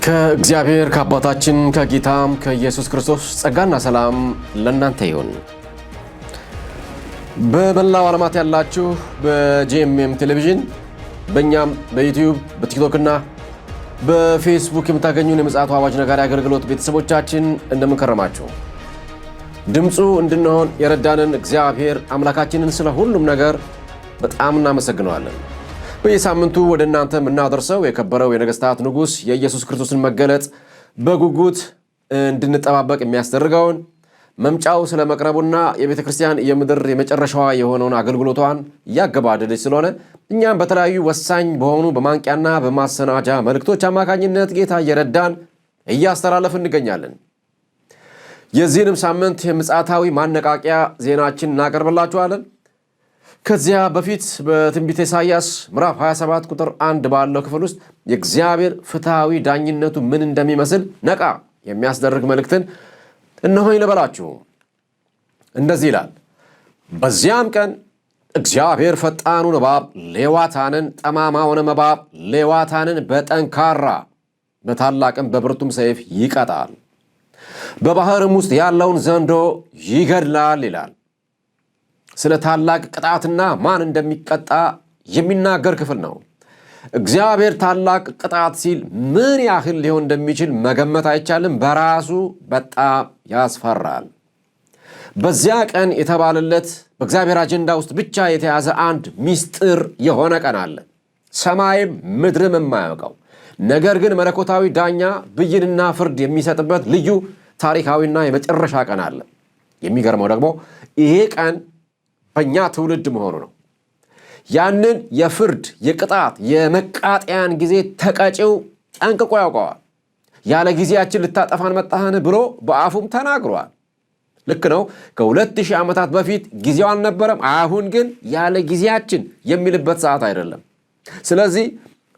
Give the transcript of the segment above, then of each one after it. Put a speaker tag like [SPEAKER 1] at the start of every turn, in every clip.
[SPEAKER 1] ከእግዚአብሔር ከአባታችን ከጌታም ከኢየሱስ ክርስቶስ ጸጋና ሰላም ለእናንተ ይሁን። በመላው ዓለማት ያላችሁ በጄኤምኤም ቴሌቪዥን በእኛም በዩቲዩብ በቲክቶክና በፌስቡክ የምታገኙን የምጽአቱ አዋጅ ነጋሪ አገልግሎት ቤተሰቦቻችን እንደምን ከረማችሁ? ድምፁ እንድንሆን የረዳንን እግዚአብሔር አምላካችንን ስለ ሁሉም ነገር በጣም እናመሰግነዋለን። በየሳምንቱ ወደ እናንተ የምናደርሰው የከበረው የነገስታት ንጉሥ የኢየሱስ ክርስቶስን መገለጥ በጉጉት እንድንጠባበቅ የሚያስደርገውን መምጫው ስለመቅረቡና የቤተ ክርስቲያን የምድር የመጨረሻዋ የሆነውን አገልግሎቷን እያገባደደች ስለሆነ እኛም በተለያዩ ወሳኝ በሆኑ በማንቂያና በማሰናጃ መልእክቶች አማካኝነት ጌታ እየረዳን እያስተላለፍ እንገኛለን። የዚህንም ሳምንት የምጽአታዊ ማነቃቂያ ዜናችን እናቀርብላችኋለን። ከዚያ በፊት በትንቢተ ኢሳይያስ ምዕራፍ 27 ቁጥር 1 ባለው ክፍል ውስጥ የእግዚአብሔር ፍትሐዊ ዳኝነቱ ምን እንደሚመስል ነቃ የሚያስደርግ መልእክትን እነሆኝ ልበላችሁ። እንደዚህ ይላል። በዚያም ቀን እግዚአብሔር ፈጣኑን እባብ ሌዋታንን፣ ጠማማውን እባብ ሌዋታንን በጠንካራ በታላቅም በብርቱም ሰይፍ ይቀጣል፣ በባህርም ውስጥ ያለውን ዘንዶ ይገድላል ይላል። ስለ ታላቅ ቅጣትና ማን እንደሚቀጣ የሚናገር ክፍል ነው። እግዚአብሔር ታላቅ ቅጣት ሲል ምን ያህል ሊሆን እንደሚችል መገመት አይቻልም። በራሱ በጣም ያስፈራል። በዚያ ቀን የተባለለት በእግዚአብሔር አጀንዳ ውስጥ ብቻ የተያዘ አንድ ሚስጥር የሆነ ቀን አለ፣ ሰማይም ምድርም የማያውቀው ነገር ግን መለኮታዊ ዳኛ ብይንና ፍርድ የሚሰጥበት ልዩ ታሪካዊና የመጨረሻ ቀን አለ። የሚገርመው ደግሞ ይሄ ቀን በእኛ ትውልድ መሆኑ ነው። ያንን የፍርድ የቅጣት የመቃጠያን ጊዜ ተቀጪው ጠንቅቆ ያውቀዋል። ያለ ጊዜያችን ልታጠፋን መጣህን ብሎ በአፉም ተናግሯል። ልክ ነው። ከ2000 ዓመታት በፊት ጊዜው አልነበረም። አሁን ግን ያለ ጊዜያችን የሚልበት ሰዓት አይደለም። ስለዚህ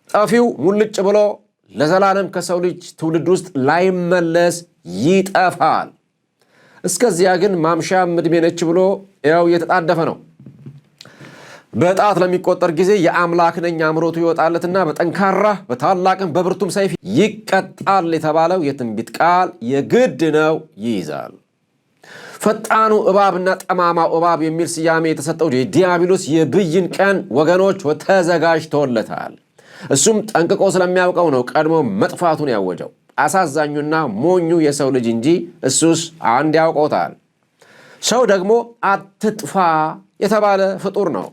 [SPEAKER 1] ጠፊው ሙልጭ ብሎ ለዘላለም ከሰው ልጅ ትውልድ ውስጥ ላይመለስ ይጠፋል። እስከዚያ ግን ማምሻም ዕድሜ ነች ብሎ ያው እየተጣደፈ ነው። በጣት ለሚቆጠር ጊዜ የአምላክ ነኝ አምሮቱ ይወጣለትና በጠንካራ በታላቅም በብርቱም ሰይፍ ይቀጣል የተባለው የትንቢት ቃል የግድ ነው ይይዛል። ፈጣኑ እባብና ጠማማው እባብ የሚል ስያሜ የተሰጠው የዲያብሎስ የብይን ቀን ወገኖች ተዘጋጅቶለታል። እሱም ጠንቅቆ ስለሚያውቀው ነው ቀድሞ መጥፋቱን ያወጀው። አሳዛኙና ሞኙ የሰው ልጅ እንጂ እሱስ አንድ ያውቆታል። ሰው ደግሞ አትጥፋ የተባለ ፍጡር ነው።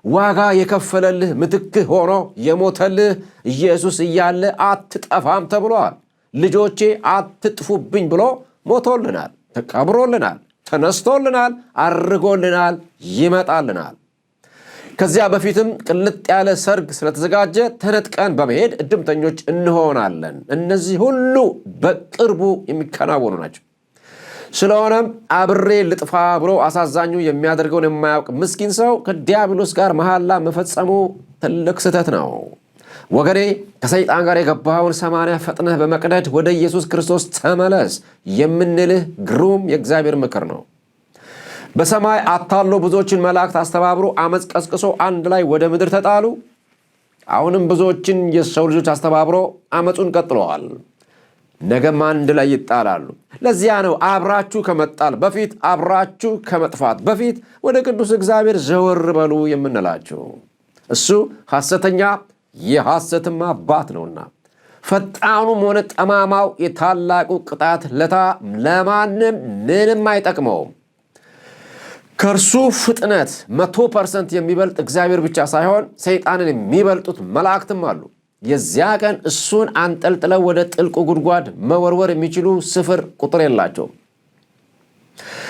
[SPEAKER 1] ዋጋ የከፈለልህ ምትክህ ሆኖ የሞተልህ ኢየሱስ እያለ አትጠፋም ተብሏል። ልጆቼ አትጥፉብኝ ብሎ ሞቶልናል፣ ተቀብሮልናል፣ ተነስቶልናል፣ አርጎልናል፣ ይመጣልናል። ከዚያ በፊትም ቅልጥ ያለ ሰርግ ስለተዘጋጀ ተነጥቀን በመሄድ እድምተኞች እንሆናለን። እነዚህ ሁሉ በቅርቡ የሚከናወኑ ናቸው። ስለሆነም አብሬ ልጥፋ ብሎ አሳዛኙ የሚያደርገውን የማያውቅ ምስኪን ሰው ከዲያብሎስ ጋር መሐላ መፈጸሙ ትልቅ ስህተት ነው። ወገኔ ከሰይጣን ጋር የገባኸውን 80 ፈጥነህ በመቅደድ ወደ ኢየሱስ ክርስቶስ ተመለስ የምንልህ ግሩም የእግዚአብሔር ምክር ነው። በሰማይ አታሎ ብዙዎችን መላእክት አስተባብሮ አመፅ ቀስቅሶ አንድ ላይ ወደ ምድር ተጣሉ። አሁንም ብዙዎችን የሰው ልጆች አስተባብሮ አመፁን ቀጥለዋል። ነገም አንድ ላይ ይጣላሉ። ለዚያ ነው አብራችሁ ከመጣል በፊት አብራችሁ ከመጥፋት በፊት ወደ ቅዱስ እግዚአብሔር ዘወር በሉ የምንላችሁ። እሱ ሐሰተኛ የሐሰትም አባት ነውና ፈጣኑም ሆነ ጠማማው የታላቁ ቅጣት ለታ ለማንም ምንም አይጠቅመውም። ከእርሱ ፍጥነት 100% የሚበልጥ እግዚአብሔር ብቻ ሳይሆን ሰይጣንን የሚበልጡት መላእክትም አሉ። የዚያ ቀን እሱን አንጠልጥለው ወደ ጥልቁ ጉድጓድ መወርወር የሚችሉ ስፍር ቁጥር የላቸውም።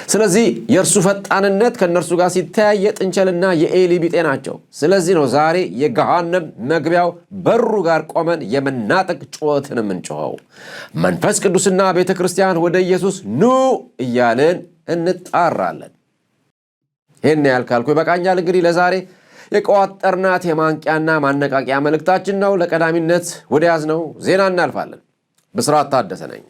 [SPEAKER 1] ስለዚህ የእርሱ ፈጣንነት ከእነርሱ ጋር ሲተያይ የጥንቸልና የኤሊ ቢጤ ናቸው። ስለዚህ ነው ዛሬ የገሃነም መግቢያው በሩ ጋር ቆመን የመናጠቅ ጩኸትን የምንጮኸው። መንፈስ ቅዱስና ቤተ ክርስቲያን ወደ ኢየሱስ ኑ እያልን እንጣራለን። ይህን ያልካልኩ ይበቃኛል። እንግዲህ ለዛሬ የቋጠርናት የማንቂያና ማነቃቂያ መልእክታችን ነው። ለቀዳሚነት ወደ ያዝነው ዜና እናልፋለን። ብስራት ታደሰ ነኝ።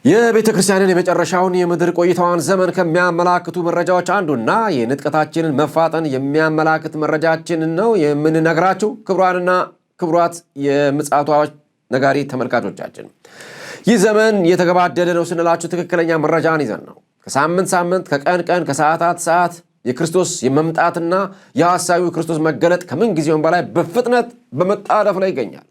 [SPEAKER 1] የቤተ ክርስቲያንን የመጨረሻውን የምድር ቆይታዋን ዘመን ከሚያመላክቱ መረጃዎች አንዱና የንጥቀታችንን መፋጠን የሚያመላክት መረጃችንን ነው የምንነግራችሁ። ክቡራንና ክቡራት የምጽአቱ አዋጅ ነጋሪ ተመልካቾቻችን። ይህ ዘመን የተገባደደ ነው ስንላችሁ ትክክለኛ መረጃን ይዘን ነው። ከሳምንት ሳምንት፣ ከቀን ቀን፣ ከሰዓታት ሰዓት የክርስቶስ የመምጣትና የሐሳዊው ክርስቶስ መገለጥ ከምን ጊዜውም በላይ በፍጥነት በመጣደፍ ላይ ይገኛል።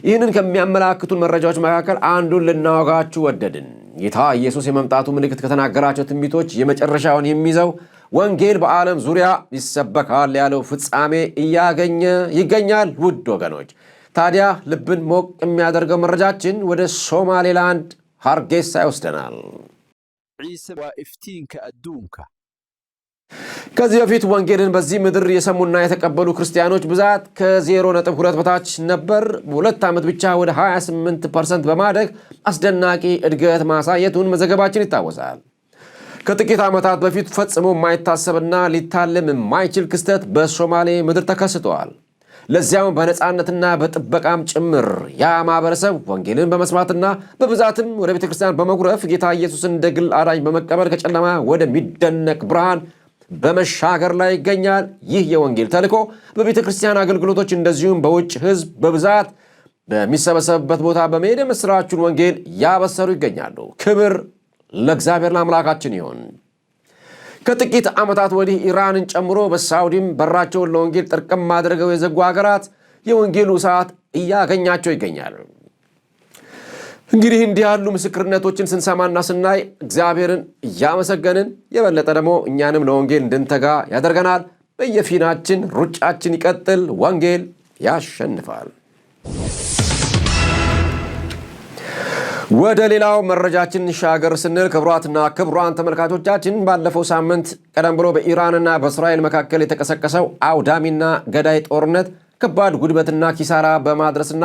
[SPEAKER 1] ይህንን ከሚያመላክቱን መረጃዎች መካከል አንዱን ልናወጋችሁ ወደድን። ጌታ ኢየሱስ የመምጣቱ ምልክት ከተናገራቸው ትንቢቶች የመጨረሻውን የሚይዘው ወንጌል በዓለም ዙሪያ ይሰበካል ያለው ፍጻሜ እያገኘ ይገኛል። ውድ ወገኖች፣ ታዲያ ልብን ሞቅ የሚያደርገው መረጃችን ወደ ሶማሌላንድ ሃርጌሳ ይወስደናል። ከዚህ በፊት ወንጌልን በዚህ ምድር የሰሙና የተቀበሉ ክርስቲያኖች ብዛት ከ0.2 በታች ነበር። በሁለት ዓመት ብቻ ወደ 28% በማደግ አስደናቂ እድገት ማሳየቱን መዘገባችን ይታወሳል። ከጥቂት ዓመታት በፊት ፈጽሞ የማይታሰብና ሊታለም የማይችል ክስተት በሶማሌ ምድር ተከስቷል። ለዚያም በነፃነትና በጥበቃም ጭምር ያ ማህበረሰብ ወንጌልን በመስማትና በብዛትም ወደ ቤተ ክርስቲያን በመጉረፍ ጌታ ኢየሱስን እንደ ግል አዳኝ በመቀበል ከጨለማ ወደሚደነቅ ብርሃን በመሻገር ላይ ይገኛል። ይህ የወንጌል ተልእኮ በቤተ ክርስቲያን አገልግሎቶች እንደዚሁም በውጭ ሕዝብ በብዛት በሚሰበሰብበት ቦታ በመሄድ የምስራቹን ወንጌል ያበሰሩ ይገኛሉ። ክብር ለእግዚአብሔር ለአምላካችን ይሁን። ከጥቂት ዓመታት ወዲህ ኢራንን ጨምሮ በሳውዲም በራቸውን ለወንጌል ጥርቅም አድርገው የዘጉ ሀገራት የወንጌሉ ሰዓት እያገኛቸው ይገኛል። እንግዲህ እንዲህ ያሉ ምስክርነቶችን ስንሰማና ስናይ እግዚአብሔርን እያመሰገንን የበለጠ ደግሞ እኛንም ለወንጌል እንድንተጋ ያደርገናል። በየፊናችን ሩጫችን ይቀጥል፣ ወንጌል ያሸንፋል። ወደ ሌላው መረጃችን ሻገር ስንል ክቡራትና ክቡራን ተመልካቾቻችን ባለፈው ሳምንት ቀደም ብሎ በኢራንና በእስራኤል መካከል የተቀሰቀሰው አውዳሚና ገዳይ ጦርነት ከባድ ጉድበትና ኪሳራ በማድረስና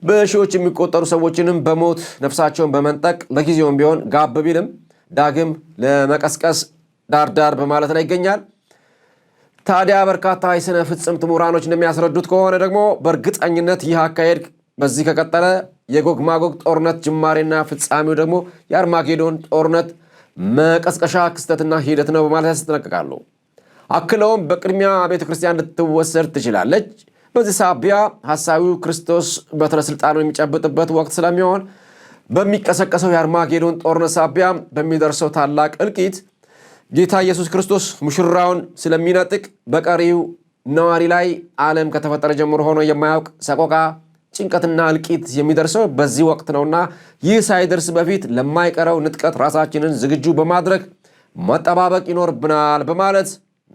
[SPEAKER 1] በሺዎች የሚቆጠሩ ሰዎችንም በሞት ነፍሳቸውን በመንጠቅ ለጊዜውም ቢሆን ጋብ ቢልም ዳግም ለመቀስቀስ ዳርዳር በማለት ላይ ይገኛል። ታዲያ በርካታ የሥነ ፍጽምት ምሁራኖች እንደሚያስረዱት ከሆነ ደግሞ በእርግጠኝነት ይህ አካሄድ በዚህ ከቀጠለ የጎግ ማጎግ ጦርነት ጅማሬና ፍጻሜው ደግሞ የአርማጌዶን ጦርነት መቀስቀሻ ክስተትና ሂደት ነው በማለት ያስጠነቅቃሉ። አክለውም በቅድሚያ ቤተ ክርስቲያን ልትወሰድ ትችላለች። በዚህ ሳቢያ ሐሳዊው ክርስቶስ በትረ ስልጣኑን የሚጨብጥበት ወቅት ስለሚሆን በሚቀሰቀሰው የአርማጌዶን ጦርነት ሳቢያ በሚደርሰው ታላቅ እልቂት ጌታ ኢየሱስ ክርስቶስ ሙሽራውን ስለሚነጥቅ በቀሪው ነዋሪ ላይ ዓለም ከተፈጠረ ጀምሮ ሆኖ የማያውቅ ሰቆቃ፣ ጭንቀትና እልቂት የሚደርሰው በዚህ ወቅት ነውና ይህ ሳይደርስ በፊት ለማይቀረው ንጥቀት ራሳችንን ዝግጁ በማድረግ መጠባበቅ ይኖርብናል በማለት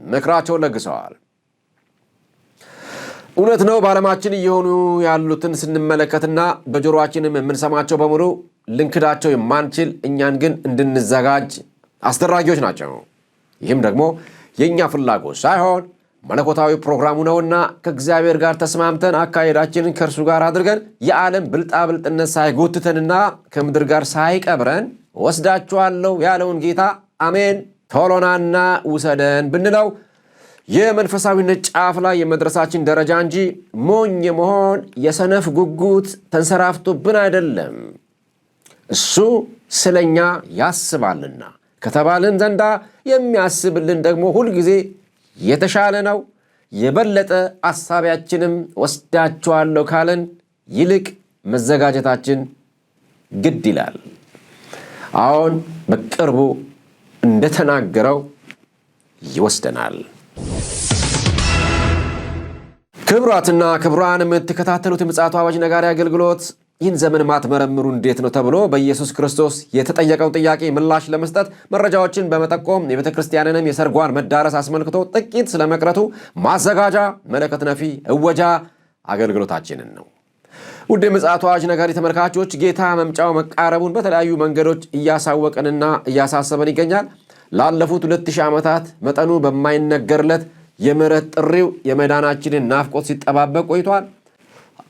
[SPEAKER 1] ምክራቸውን ለግሰዋል። እውነት ነው። በዓለማችን እየሆኑ ያሉትን ስንመለከትና በጆሮአችንም የምንሰማቸው በሙሉ ልንክዳቸው የማንችል እኛን ግን እንድንዘጋጅ አስደራጊዎች ናቸው። ይህም ደግሞ የእኛ ፍላጎት ሳይሆን መለኮታዊ ፕሮግራሙ ነውና ከእግዚአብሔር ጋር ተስማምተን አካሄዳችንን ከእርሱ ጋር አድርገን የዓለም ብልጣብልጥነት ሳይጎትተንና ከምድር ጋር ሳይቀብረን ወስዳችኋለሁ ያለውን ጌታ አሜን ቶሎናና ውሰደን ብንለው የመንፈሳዊነት ጫፍ ላይ የመድረሳችን ደረጃ እንጂ ሞኝ የመሆን የሰነፍ ጉጉት ተንሰራፍቶብን አይደለም። እሱ ስለኛ ያስባልና ከተባልን ዘንዳ የሚያስብልን ደግሞ ሁልጊዜ የተሻለ ነው። የበለጠ አሳቢያችንም ወስዳችኋለሁ ካለን ይልቅ መዘጋጀታችን ግድ ይላል። አሁን በቅርቡ እንደተናገረው ይወስደናል። ክቡራትና ክቡራን የምትከታተሉት የምፅዓቱ አዋጅ ነጋሪ አገልግሎት ይህን ዘመን ማትመረምሩ እንዴት ነው ተብሎ በኢየሱስ ክርስቶስ የተጠየቀው ጥያቄ ምላሽ ለመስጠት መረጃዎችን በመጠቆም የቤተ ክርስቲያንንም የሰርጓን መዳረስ አስመልክቶ ጥቂት ስለመቅረቱ ማዘጋጃ መለከት ነፊ እወጃ አገልግሎታችንን ነው። ውድ የምፅዓቱ አዋጅ ነጋሪ ተመልካቾች ጌታ መምጫው መቃረቡን በተለያዩ መንገዶች እያሳወቀንና እያሳሰበን ይገኛል። ላለፉት 2000 ዓመታት መጠኑ በማይነገርለት የምሕረት ጥሪው የመዳናችንን ናፍቆት ሲጠባበቅ ቆይቷል።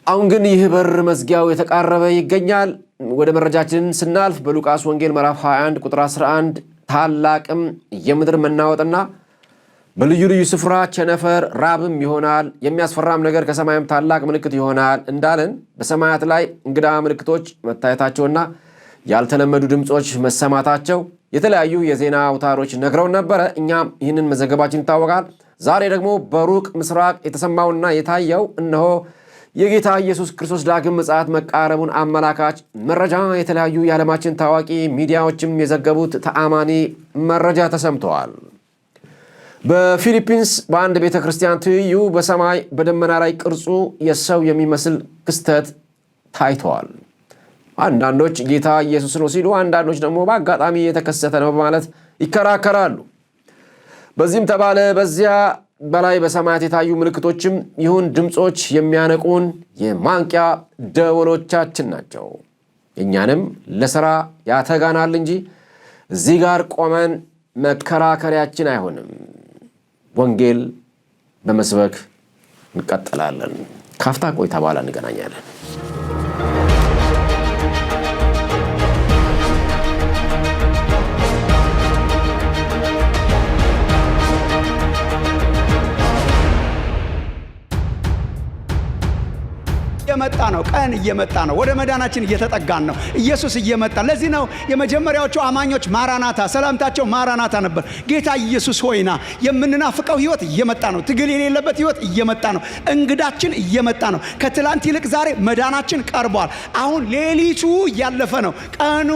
[SPEAKER 1] አሁን ግን ይህ በር መዝጊያው የተቃረበ ይገኛል። ወደ መረጃችን ስናልፍ በሉቃስ ወንጌል ምዕራፍ 21 ቁጥር 11 ታላቅም የምድር መናወጥና በልዩ ልዩ ስፍራ ቸነፈር ራብም ይሆናል፣ የሚያስፈራም ነገር ከሰማይም ታላቅ ምልክት ይሆናል እንዳለን በሰማያት ላይ እንግዳ ምልክቶች መታየታቸውና ያልተለመዱ ድምፆች መሰማታቸው የተለያዩ የዜና አውታሮች ነግረውን ነበረ። እኛም ይህንን መዘገባችን ይታወቃል። ዛሬ ደግሞ በሩቅ ምስራቅ የተሰማውና የታየው እነሆ የጌታ ኢየሱስ ክርስቶስ ዳግም ምጽአት መቃረቡን አመላካች መረጃ የተለያዩ የዓለማችን ታዋቂ ሚዲያዎችም የዘገቡት ተአማኒ መረጃ ተሰምተዋል። በፊሊፒንስ በአንድ ቤተ ክርስቲያን ትይዩ በሰማይ በደመና ላይ ቅርጹ የሰው የሚመስል ክስተት ታይተዋል። አንዳንዶች ጌታ ኢየሱስ ነው ሲሉ፣ አንዳንዶች ደግሞ በአጋጣሚ የተከሰተ ነው በማለት ይከራከራሉ። በዚህም ተባለ በዚያ በላይ በሰማያት የታዩ ምልክቶችም ይሁን ድምፆች የሚያነቁን የማንቂያ ደወሎቻችን ናቸው። እኛንም ለሥራ ያተጋናል እንጂ እዚህ ጋር ቆመን መከራከሪያችን አይሆንም። ወንጌል በመስበክ እንቀጥላለን። ካፍታ ቆይታ በኋላ እንገናኛለን።
[SPEAKER 2] እየመጣ ነው። ቀን እየመጣ ነው። ወደ መዳናችን እየተጠጋን ነው። ኢየሱስ እየመጣ። ለዚህ ነው የመጀመሪያዎቹ አማኞች ማራናታ፣ ሰላምታቸው ማራናታ ነበር። ጌታ ኢየሱስ ሆይና። የምንናፍቀው ህይወት እየመጣ ነው። ትግል የሌለበት ህይወት እየመጣ ነው። እንግዳችን እየመጣ ነው። ከትላንት ይልቅ ዛሬ መዳናችን ቀርቧል። አሁን ሌሊቱ እያለፈ ነው። ቀኑ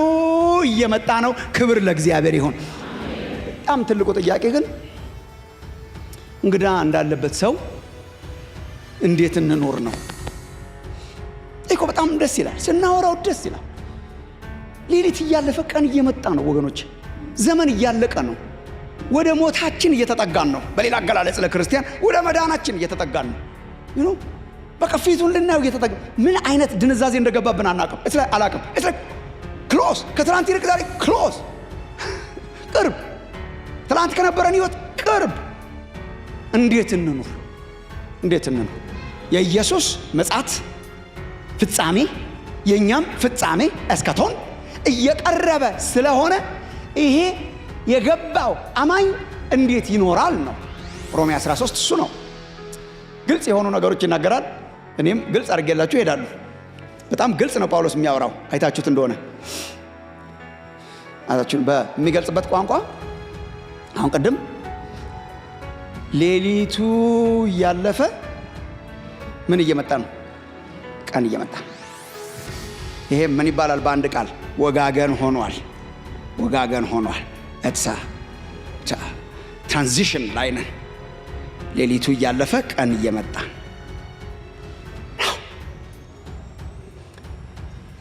[SPEAKER 2] እየመጣ ነው። ክብር ለእግዚአብሔር ይሁን። በጣም ትልቁ ጥያቄ ግን እንግዳ እንዳለበት ሰው እንዴት እንኖር ነው። እኮ በጣም ደስ ይላል። ስናወራው ደስ ይላል። ሌሊት እያለፈ ቀን እየመጣ ነው ወገኖች። ዘመን እያለቀ ነው። ወደ ሞታችን እየተጠጋን ነው። በሌላ አገላለጽ ለክርስቲያን ወደ መዳናችን እየተጠጋን ነው። በቃ ፊቱን ልናየው እየተጠጋ። ምን አይነት ድንዛዜ እንደገባብን አናውቅም። አላውቅም። ክሎስ፣ ከትላንት ይልቅ ዛሬ ክሎስ፣ ቅርብ። ትላንት ከነበረን ህይወት ቅርብ። እንዴት እንኑር? እንዴት እንኑር? የኢየሱስ ምጽአት ፍጻሜ የኛም ፍጻሜ እስከቶን እየቀረበ ስለሆነ ይሄ የገባው አማኝ እንዴት ይኖራል ነው። ሮሜ 13 እሱ ነው። ግልጽ የሆኑ ነገሮች ይናገራል። እኔም ግልጽ አድርጌላችሁ እሄዳለሁ። በጣም ግልጽ ነው ጳውሎስ የሚያወራው። አይታችሁት እንደሆነ አታችሁ በሚገልጽበት ቋንቋ። አሁን ቀደም ሌሊቱ ያለፈ ምን እየመጣ ነው? ቀን እየመጣ። ይሄ ምን ይባላል? በአንድ ቃል ወጋገን ሆኗል። ወጋገን ሆኗል። ትራንዚሽን ላይ ነን። ሌሊቱ እያለፈ ቀን እየመጣ ነው።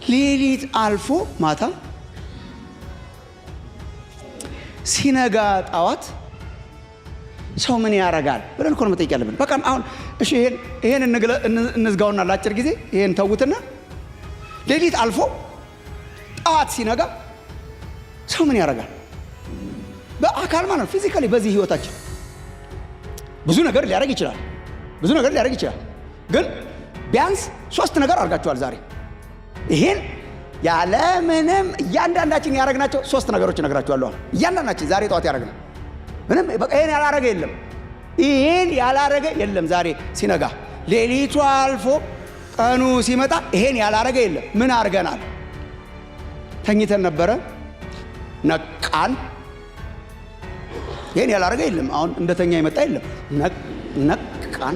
[SPEAKER 2] ሌሊት አልፎ ማታ ሲነጋ ጠዋት ሰው ምን ያረጋል ብለን እኮ ነው መጠየቅ ያለብን። በቃ አሁን እሺ ይሄን እንዝጋውና ላጭር ጊዜ ይሄን ተውትና ሌሊት አልፎ ጠዋት ሲነጋ ሰው ምን ያረጋል? በአካል ማለት ፊዚካሊ በዚህ ህይወታችን ብዙ ነገር ሊያረግ ይችላል። ብዙ ነገር ሊያረግ ይችላል። ግን ቢያንስ 3 ነገር አድርጋችኋል ዛሬ። ይሄን ያለ ምንም እያንዳንዳችን ያረግናቸው 3 ነገሮች እነግራችኋለሁ። እያንዳንዳችን ዛሬ ጠዋት ያረግነው ምንም በቃ ይሄን ያላረገ የለም። ይሄን ያላረገ የለም። ዛሬ ሲነጋ ሌሊቱ አልፎ ቀኑ ሲመጣ ይሄን ያላረገ የለም። ምን አርገናል? ተኝተን ነበረ፣ ነቃን። ይሄን ያላረገ የለም። አሁን እንደተኛ ይመጣ የለም። ነቃን።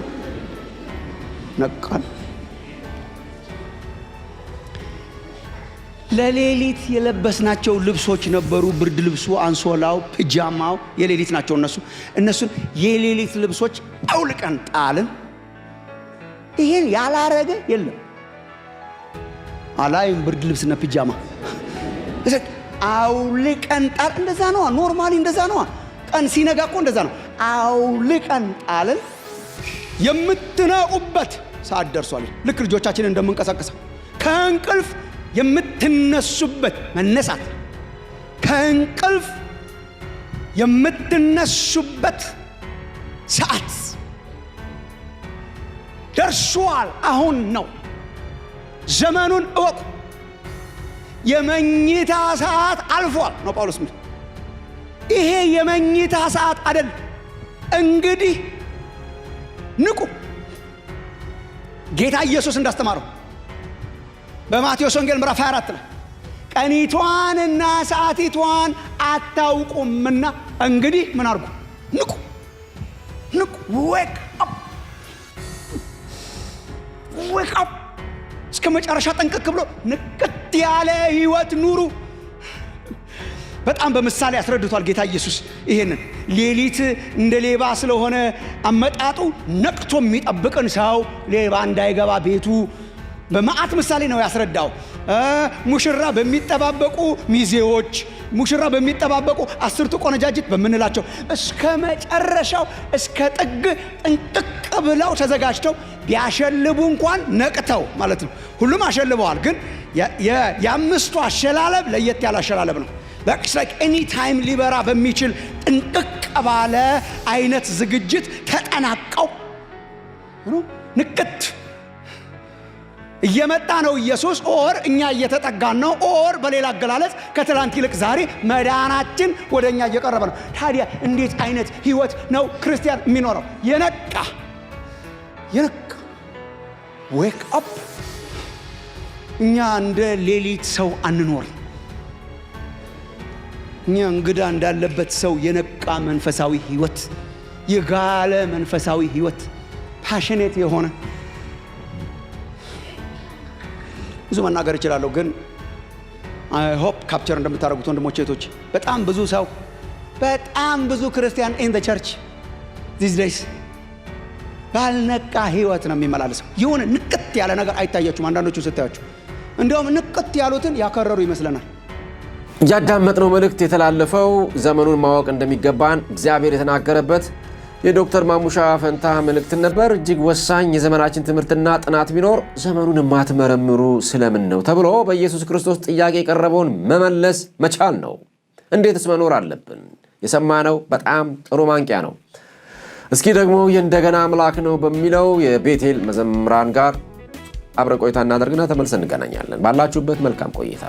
[SPEAKER 2] ለሌሊት የለበስናቸው ልብሶች ነበሩ። ብርድ ልብሱ፣ አንሶላው፣ ፒጃማው የሌሊት ናቸው። እነሱን የሌሊት ልብሶች አውልቀን ጣልን። ይሄን ያላረገ የለም። አላይም ብርድ ልብስና ፒጃማ አውልቀን ጣል። እንደዛ ነው ኖርማሊ፣ እንደዛ ነው። ቀን ሲነጋ እኮ እንደዛ ነው። አውልቀን ጣልን። የምትነቁበት ሰዓት ደርሷል። ልክ ልጆቻችንን እንደምንቀሳቀሰው ከእንቅልፍ የምትነሱበት መነሳት፣ ከእንቅልፍ የምትነሱበት ሰዓት ደርሷል። አሁን ነው። ዘመኑን እወቁ። የመኝታ ሰዓት አልፏል ነው ጳውሎስ የሚለው። ይሄ የመኝታ ሰዓት አይደል። እንግዲህ ንቁ። ጌታ ኢየሱስ እንዳስተማረው በማቴዎስ ወንጌል ምዕራፍ 24 ላይ ቀኒቷንና ሰዓቲቷን አታውቁምና እንግዲህ ምን አድርጉ? ንቁ። ዌክ አፕ wake up እስከ መጨረሻ ጠንቀቅ ብሎ ንቅት ያለ ህይወት ኑሩ። በጣም በምሳሌ አስረድቷል ጌታ ኢየሱስ ይሄንን። ሌሊት እንደ ሌባ ስለሆነ አመጣጡ ነቅቶ የሚጠብቅን ሰው ሌባ እንዳይገባ ቤቱ በመዓት ምሳሌ ነው ያስረዳው። ሙሽራ በሚጠባበቁ ሚዜዎች፣ ሙሽራ በሚጠባበቁ 10ቱ ቆነጃጅት በምንላቸው እስከ መጨረሻው እስከ ጥግ ጥንቅቅ ብለው ተዘጋጅተው ቢያሸልቡ እንኳን ነቅተው ማለት ነው። ሁሉም አሸልበዋል፣ ግን የአምስቱ አሸላለብ ለየት ያለ አሸላለብ ነው። That's like any time ሊበራ በሚችል ጥንቅቅ ባለ አይነት ዝግጅት ተጠናቀው ንቅት እየመጣ ነው ኢየሱስ። ኦር እኛ እየተጠጋን ነው። ኦር በሌላ አገላለጽ ከትላንት ይልቅ ዛሬ መዳናችን ወደኛ እየቀረበ ነው። ታዲያ እንዴት አይነት ህይወት ነው ክርስቲያን የሚኖረው? የነቃ wake up። እኛ እንደ ሌሊት ሰው አንኖር። እኛ እንግዳ እንዳለበት ሰው የነቃ መንፈሳዊ ህይወት፣ የጋለ መንፈሳዊ ህይወት፣ ፓሽኔት የሆነ ብዙ መናገር እችላለሁ፣ ግን I hope ካፕቸር እንደምታደርጉት ወንድሞቼ እህቶቼ። በጣም ብዙ ክርስቲያን in the church these days ባልነቃ ህይወት ነው የሚመላለሰው። የሆነ ንቅት ያለ ነገር አይታያችሁም? አንዳንዶቹ ስታያችሁ እንደውም ንቅት ያሉትን ያከረሩ ይመስለናል።
[SPEAKER 1] ያዳመጥነው መልእክት የተላለፈው ዘመኑን ማወቅ እንደሚገባን እግዚአብሔር የተናገረበት የዶክተር ማሙሻ ፈንታ መልእክት ነበር። እጅግ ወሳኝ የዘመናችን ትምህርትና ጥናት ቢኖር ዘመኑን ማትመረምሩ ስለምን ነው ተብሎ በኢየሱስ ክርስቶስ ጥያቄ የቀረበውን መመለስ መቻል ነው። እንዴትስ መኖር አለብን? የሰማነው በጣም ጥሩ ማንቂያ ነው። እስኪ ደግሞ የእንደገና አምላክ ነው በሚለው የቤቴል መዘምራን ጋር አብረ ቆይታ እናደርግና ተመልሰን እንገናኛለን። ባላችሁበት መልካም ቆይታ።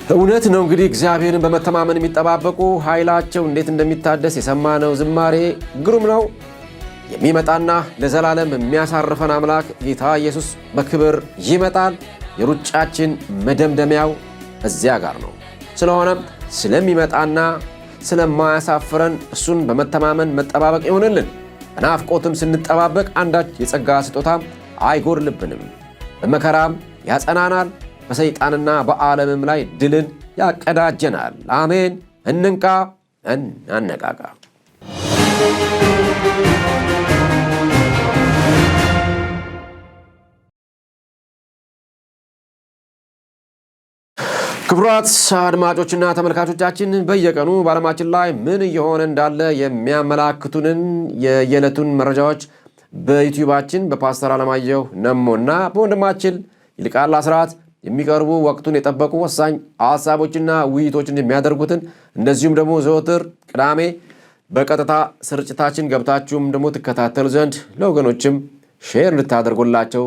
[SPEAKER 1] እውነት ነው። እንግዲህ እግዚአብሔርን በመተማመን የሚጠባበቁ ኃይላቸው እንዴት እንደሚታደስ የሰማነው ዝማሬ ግሩም ነው። የሚመጣና ለዘላለም የሚያሳርፈን አምላክ ጌታ ኢየሱስ በክብር ይመጣል። የሩጫችን መደምደሚያው እዚያ ጋር ነው። ስለሆነም ስለሚመጣና ስለማያሳፍረን እሱን በመተማመን መጠባበቅ ይሆንልን። በናፍቆትም ስንጠባበቅ አንዳች የጸጋ ስጦታ አይጎድልብንም። በመከራም ያጸናናል። በሰይጣንና በዓለምም ላይ ድልን ያቀዳጀናል። አሜን። እንንቃ፣ እናነቃቃ። ክቡራት አድማጮችና ተመልካቾቻችን በየቀኑ በዓለማችን ላይ ምን እየሆነ እንዳለ የሚያመላክቱንን የየዕለቱን መረጃዎች በዩቲዩባችን በፓስተር አለማየሁ ነሞና በወንድማችን ይልቃል አስራት የሚቀርቡ ወቅቱን የጠበቁ ወሳኝ ሐሳቦችና ውይይቶችን የሚያደርጉትን እንደዚሁም ደግሞ ዘወትር ቅዳሜ በቀጥታ ስርጭታችን ገብታችሁም ደግሞ ትከታተሉ ዘንድ ለወገኖችም ሼር ልታደርጉላቸው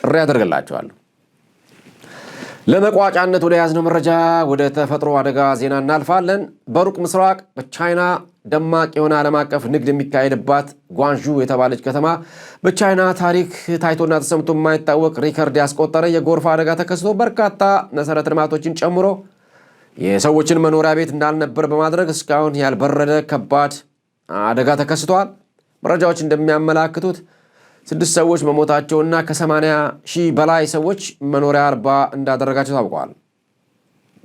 [SPEAKER 1] ጥሪ ያደርግላቸዋለሁ። ለመቋጫነት ወደ ያዝነው መረጃ ወደ ተፈጥሮ አደጋ ዜና እናልፋለን። በሩቅ ምስራቅ በቻይና ደማቅ የሆነ ዓለም አቀፍ ንግድ የሚካሄድባት ጓንዡ የተባለች ከተማ በቻይና ታሪክ ታይቶና ተሰምቶ የማይታወቅ ሪከርድ ያስቆጠረ የጎርፍ አደጋ ተከስቶ በርካታ መሰረተ ልማቶችን ጨምሮ የሰዎችን መኖሪያ ቤት እንዳልነበር በማድረግ እስካሁን ያልበረደ ከባድ አደጋ ተከስቷል። መረጃዎች እንደሚያመላክቱት 6 ሰዎች መሞታቸውና ከ80,000 በላይ ሰዎች መኖሪያ አልባ እንዳደረጋቸው ታውቋል።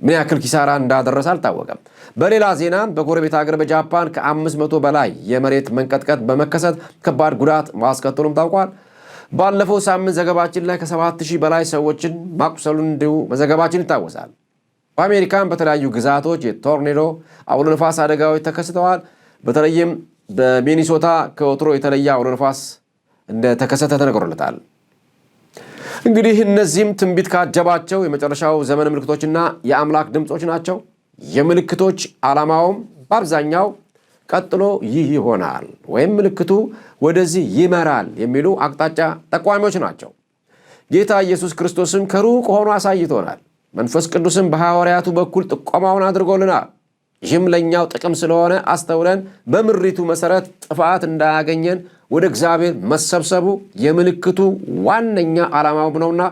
[SPEAKER 1] ምን ያክል ኪሳራ እንዳደረሰ አልታወቀም። በሌላ ዜና በጎረቤት ሀገር በጃፓን ከ500 በላይ የመሬት መንቀጥቀጥ በመከሰት ከባድ ጉዳት ማስከተሉም ታውቋል። ባለፈው ሳምንት ዘገባችን ላይ ከ7,000 በላይ ሰዎችን ማቁሰሉን እንዲሁ መዘገባችን ይታወሳል። በአሜሪካን በተለያዩ ግዛቶች የቶርኔዶ አውሎ ነፋስ አደጋዎች ተከስተዋል። በተለይም በሚኒሶታ ከወትሮ የተለየ አውሎ ነፋስ እንደተከሰተ ተነግሮለታል። እንግዲህ እነዚህም ትንቢት ካጀባቸው የመጨረሻው ዘመን ምልክቶችና የአምላክ ድምጾች ናቸው። የምልክቶች ዓላማውም በአብዛኛው ቀጥሎ ይህ ይሆናል ወይም ምልክቱ ወደዚህ ይመራል የሚሉ አቅጣጫ ጠቋሚዎች ናቸው። ጌታ ኢየሱስ ክርስቶስም ከሩቅ ሆኖ አሳይቶናል። መንፈስ ቅዱስም በሐዋርያቱ በኩል ጥቆማውን አድርጎልናል። ይህም ለእኛው ጥቅም ስለሆነ አስተውለን በምሪቱ መሠረት ጥፋት እንዳያገኘን ወደ እግዚአብሔር መሰብሰቡ የምልክቱ ዋነኛ ዓላማው ነውና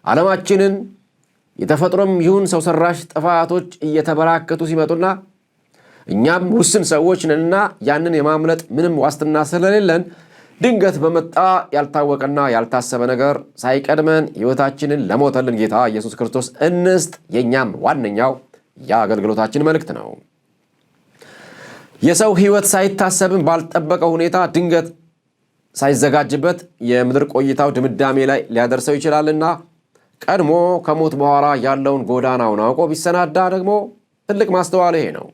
[SPEAKER 1] ዓለማችንን የተፈጥሮም ይሁን ሰው ሰራሽ ጥፋቶች እየተበራከቱ ሲመጡና እኛም ውስን ሰዎች ነንና ያንን የማምለጥ ምንም ዋስትና ስለሌለን ድንገት በመጣ ያልታወቀና ያልታሰበ ነገር ሳይቀድመን ሕይወታችንን ለሞተልን ጌታ ኢየሱስ ክርስቶስ እንስጥ የእኛም ዋነኛው የአገልግሎታችን መልእክት ነው። የሰው ሕይወት ሳይታሰብን ባልጠበቀው ሁኔታ ድንገት ሳይዘጋጅበት የምድር ቆይታው ድምዳሜ ላይ ሊያደርሰው ይችላልና ቀድሞ ከሞት በኋላ ያለውን ጎዳናውን አውቆ ቢሰናዳ ደግሞ ትልቅ ማስተዋል ይሄ ነው።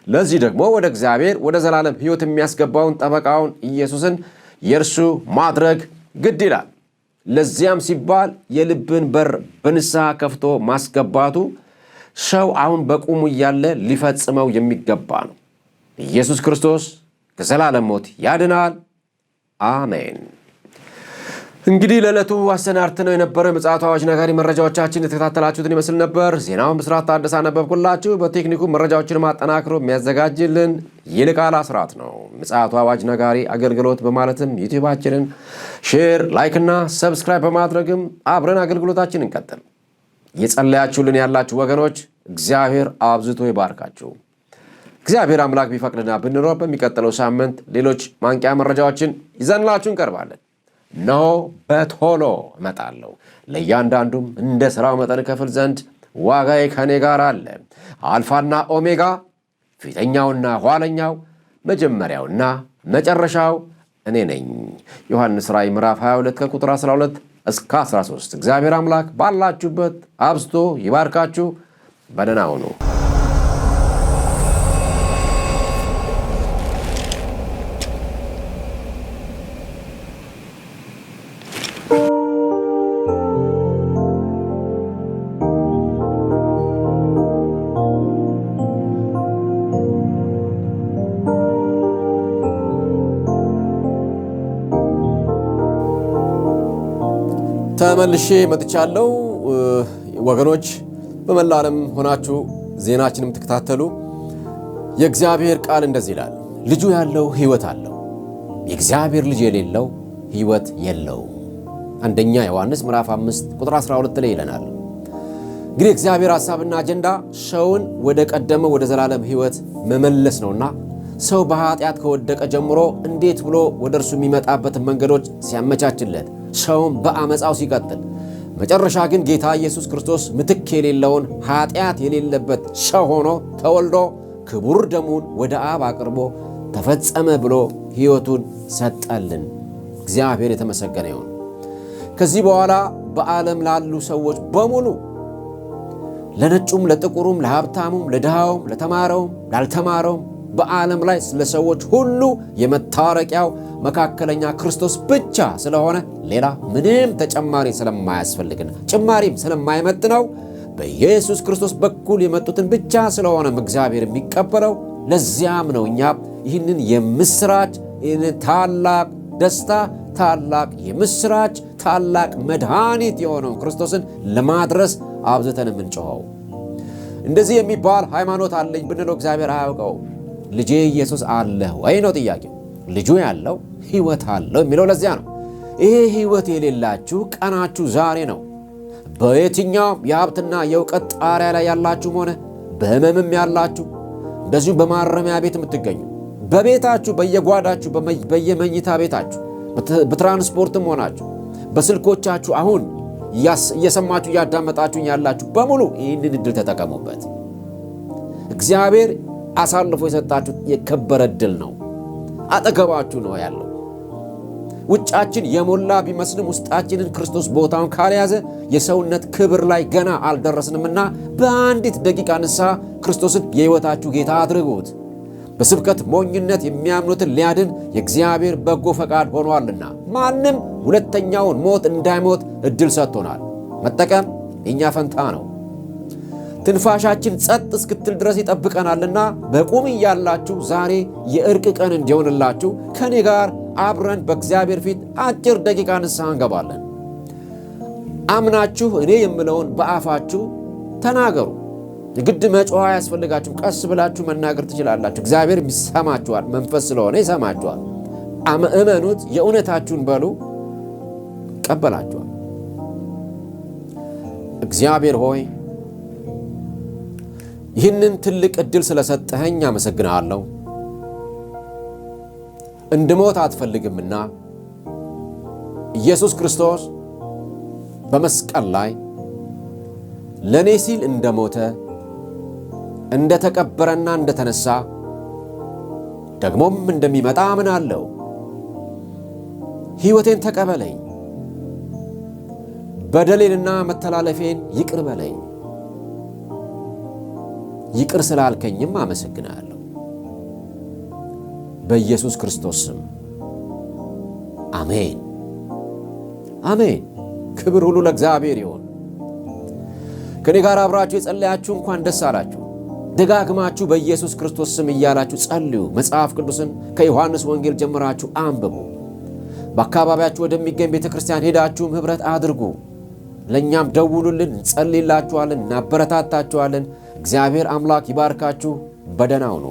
[SPEAKER 1] ለዚህ ደግሞ ወደ እግዚአብሔር ወደ ዘላለም ሕይወት የሚያስገባውን ጠበቃውን ኢየሱስን የእርሱ ማድረግ ግድ ይላል። ለዚያም ሲባል የልብን በር በንስሐ ከፍቶ ማስገባቱ ሰው አሁን በቁሙ እያለ ሊፈጽመው የሚገባ ነው። ኢየሱስ ክርስቶስ ከዘላለም ሞት ያድናል። አሜን። እንግዲህ ለዕለቱ አሰናድተነው የነበረው የምፅዓቱ አዋጅ ነጋሪ መረጃዎቻችን የተከታተላችሁትን ይመስል ነበር። ዜናውን ብስራት ታደሰ አነበብኩላችሁ። በቴክኒኩ መረጃዎችን ማጠናክሮ የሚያዘጋጅልን ይልቃል አስራት ነው። ምፅዓቱ አዋጅ ነጋሪ አገልግሎት በማለትም ዩቲዩባችንን ሼር፣ ላይክ እና ሰብስክራይብ በማድረግም አብረን አገልግሎታችን እንቀጥል። እየጸለያችሁልን ያላችሁ ወገኖች እግዚአብሔር አብዝቶ ይባርካችሁ። እግዚአብሔር አምላክ ቢፈቅድና ብንኖር በሚቀጥለው ሳምንት ሌሎች ማንቂያ መረጃዎችን ይዘንላችሁ እንቀርባለን። እነሆ በቶሎ እመጣለሁ፣ ለእያንዳንዱም እንደ ሥራው መጠን እከፍል ዘንድ ዋጋዬ ከኔ ጋር አለ። አልፋና ኦሜጋ፣ ፊተኛውና ኋለኛው፣ መጀመሪያውና መጨረሻው እኔ ነኝ። ዮሐንስ ራእይ ምዕራፍ 22 ከቁጥር 12 እስከ 13። እግዚአብሔር አምላክ ባላችሁበት አብዝቶ ይባርካችሁ። በደህና ሁኑ። ተመልሼ መጥቻለሁ ወገኖች። በመላው ዓለም ሆናችሁ ዜናችንም ተከታተሉ። የእግዚአብሔር ቃል እንደዚህ ይላል፣ ልጁ ያለው ሕይወት አለው፣ የእግዚአብሔር ልጅ የሌለው ሕይወት የለውም። አንደኛ ዮሐንስ ምዕራፍ 5 ቁጥር 12 ላይ ይለናል። እንግዲህ እግዚአብሔር ሐሳብና አጀንዳ ሰውን ወደ ቀደመ ወደ ዘላለም ሕይወት መመለስ ነውና ሰው በኃጢአት ከወደቀ ጀምሮ እንዴት ብሎ ወደ እርሱ የሚመጣበትን መንገዶች ሲያመቻችለት፣ ሰውን በአመፃው ሲቀጥል፣ መጨረሻ ግን ጌታ ኢየሱስ ክርስቶስ ምትክ የሌለውን ኃጢአት የሌለበት ሰው ሆኖ ተወልዶ ክቡር ደሙን ወደ አብ አቅርቦ ተፈጸመ ብሎ ሕይወቱን ሰጠልን። እግዚአብሔር የተመሰገነ ይሁን። ከዚህ በኋላ በዓለም ላሉ ሰዎች በሙሉ ለነጩም፣ ለጥቁሩም፣ ለሀብታሙም፣ ለድሃውም፣ ለተማረውም፣ ላልተማረውም በዓለም ላይ ለሰዎች ሁሉ የመታረቂያው መካከለኛ ክርስቶስ ብቻ ስለሆነ ሌላ ምንም ተጨማሪ ስለማያስፈልግና ጭማሪም ስለማይመጥነው በኢየሱስ ክርስቶስ በኩል የመጡትን ብቻ ስለሆነም እግዚአብሔር የሚቀበለው። ለዚያም ነው እኛ ይህንን የምስራች፣ ይህንን ታላቅ ደስታ፣ ታላቅ የምስራች፣ ታላቅ መድኃኒት የሆነውን ክርስቶስን ለማድረስ አብዝተን የምንጮኸው። እንደዚህ የሚባል ሃይማኖት አለኝ ብንለው እግዚአብሔር አያውቀው። ልጄ ኢየሱስ አለህ ወይ ነው ጥያቄው። ልጁ ያለው ሕይወት አለው የሚለው ለዚያ ነው። ይሄ ሕይወት የሌላችሁ ቀናችሁ ዛሬ ነው። በየትኛውም የሀብትና የእውቀት ጣሪያ ላይ ያላችሁም ሆነ በሕመምም ያላችሁ፣ እንደዚሁም በማረሚያ ቤት የምትገኙ፣ በቤታችሁ በየጓዳችሁ በየመኝታ ቤታችሁ በትራንስፖርትም ሆናችሁ በስልኮቻችሁ አሁን እየሰማችሁ እያዳመጣችሁኝ ያላችሁ በሙሉ ይህንን ዕድል ተጠቀሙበት። እግዚአብሔር አሳልፎ የሰጣችሁ የከበረ ዕድል ነው። አጠገባችሁ ነው ያለው። ውጫችን የሞላ ቢመስልም ውስጣችንን ክርስቶስ ቦታውን ካልያዘ የሰውነት ክብር ላይ ገና አልደረስንምና በአንዲት ደቂቃ ንስሐ ክርስቶስን የሕይወታችሁ ጌታ አድርጉት። በስብከት ሞኝነት የሚያምኑትን ሊያድን የእግዚአብሔር በጎ ፈቃድ ሆኗልና ማንም ሁለተኛውን ሞት እንዳይሞት ዕድል ሰጥቶናል። መጠቀም የእኛ ፈንታ ነው። ትንፋሻችን ጸጥ እስክትል ድረስ ይጠብቀናልና በቁም እያላችሁ ዛሬ የእርቅ ቀን እንዲሆንላችሁ ከኔ ጋር አብረን በእግዚአብሔር ፊት አጭር ደቂቃ ንስሐ እንገባለን። አምናችሁ እኔ የምለውን በአፋችሁ ተናገሩ። የግድ መጮህ አያስፈልጋችሁም። ቀስ ብላችሁ መናገር ትችላላችሁ። እግዚአብሔር ይሰማችኋል። መንፈስ ስለሆነ ይሰማችኋል። እመኑት። የእውነታችሁን በሉ። ይቀበላችኋል። እግዚአብሔር ሆይ ይህንን ትልቅ ዕድል ስለሰጠኸኝ አመሰግንሃለሁ። እንድሞት አትፈልግምና ኢየሱስ ክርስቶስ በመስቀል ላይ ለእኔ ሲል እንደሞተ እንደተቀበረና እንደተነሳ ደግሞም እንደሚመጣ አምናለሁ። ሕይወቴን ተቀበለኝ፣ በደሌንና መተላለፌን ይቅር በለኝ። ይቅር ስላልከኝም አመሰግናለሁ። በኢየሱስ ክርስቶስ ስም አሜን፣ አሜን። ክብር ሁሉ ለእግዚአብሔር ይሁን። ከኔ ጋር አብራችሁ የጸለያችሁ እንኳን ደስ አላችሁ። ደጋግማችሁ በኢየሱስ ክርስቶስ ስም እያላችሁ ጸልዩ። መጽሐፍ ቅዱስን ከዮሐንስ ወንጌል ጀምራችሁ አንብቡ። በአካባቢያችሁ ወደሚገኝ ቤተ ክርስቲያን ሄዳችሁም ኅብረት አድርጉ። ለእኛም ደውሉልን፣ እንጸልይላችኋለን፣ እናበረታታችኋለን። እግዚአብሔር አምላክ ይባርካችሁ። በደህና ሁኑ።